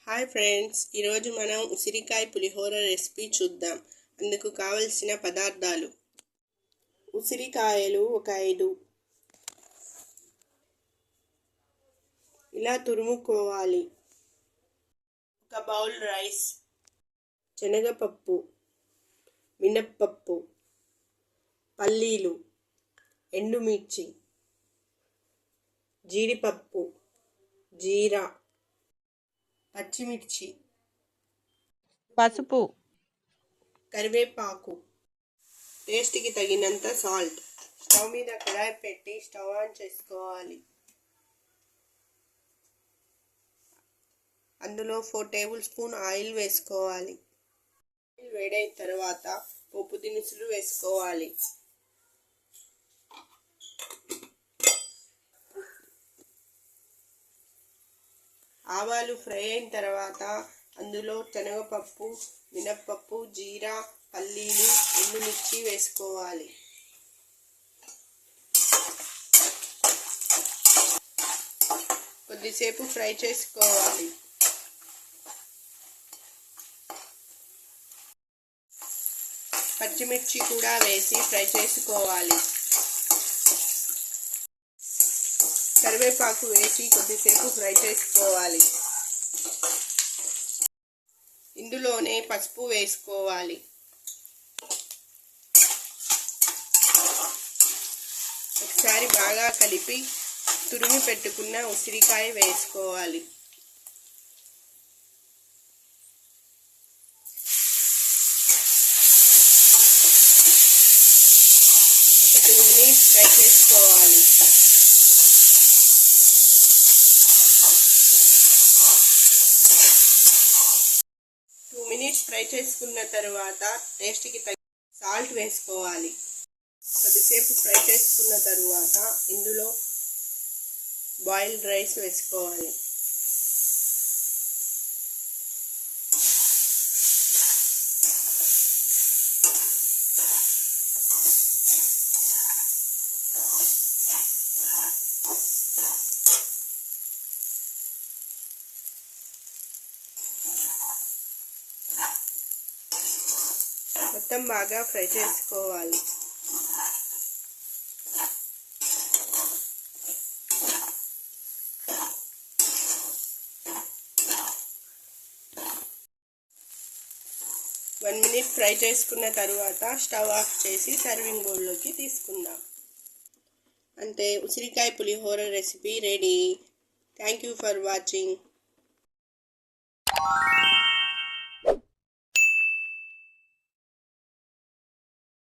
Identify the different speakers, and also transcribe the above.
Speaker 1: Hi friends, ఈరోజు మనం ఉసిరికాయ పులిహోర రెసిపీ చూద్దాం. అందుకు కావలసిన పదార్థాలు: ఉసిరికాయలు ఒక 5 ఇలా తురుముకోవాలి. ఒక బౌల్ రైస్, శనగపప్పు, మినప్పప్పు, పల్లీలు, ఎండుమిర్చి, జీడిపప్పు, జీరా, పచ్చిమిర్చి,
Speaker 2: పసుపు,
Speaker 1: కరివేపాకు, టేస్ట్కి తగినంత సాల్ట్. స్టవ్ మీద కడాయి పెట్టి స్టవ్ ఆన్ చేసుకోవాలి. అందులో 4 టేబుల్ స్పూన్ ఆయిల్ వేసుకోవాలి. ఆయిల్ వేడైన తర్వాత పోపు దినుసులు వేసుకోవాలి. ఆవాలు ఫ్రై అయిన తర్వాత అందులో శనగపప్పు, మినప్పప్పు, జీరా, పల్లీలు, ఎండుమిర్చి వేసుకోవాలి. కొద్దిసేపు ఫ్రై చేసుకోవాలి. పచ్చిమిర్చి కూడా వేసి ఫ్రై చేసుకోవాలి. కరివేపాకు వేసి కొద్దిసేపు ఫ్రై చేసుకోవాలి. ఇందులోనే పసుపు వేసుకోవాలి. ఒకసారి బాగా కలిపి తురిమి పెట్టుకున్న ఉసిరికాయ వేసుకోవాలి. ఒక 2 మినిట్స్ ఫ్రై చేసుకోవాలి. ఫ్రై చేసుకున్న తర్వాత టేస్ట్కి తగిన సాల్ట్ వేసుకోవాలి. కొద్దిసేపు ఫ్రై చేసుకున్న తర్వాత ఇందులో బాయిల్డ్ రైస్ వేసుకోవాలి. మొత్తం బాగా ఫ్రై చేసుకోవాలి. వన్ మినిట్ ఫ్రై చేసుకున్న తర్వాత స్టవ్ ఆఫ్ చేసి సర్వింగ్ బౌల్లోకి తీసుకుందాం. అంటే ఉసిరికాయ pulihora recipe ready. Thank you for watching.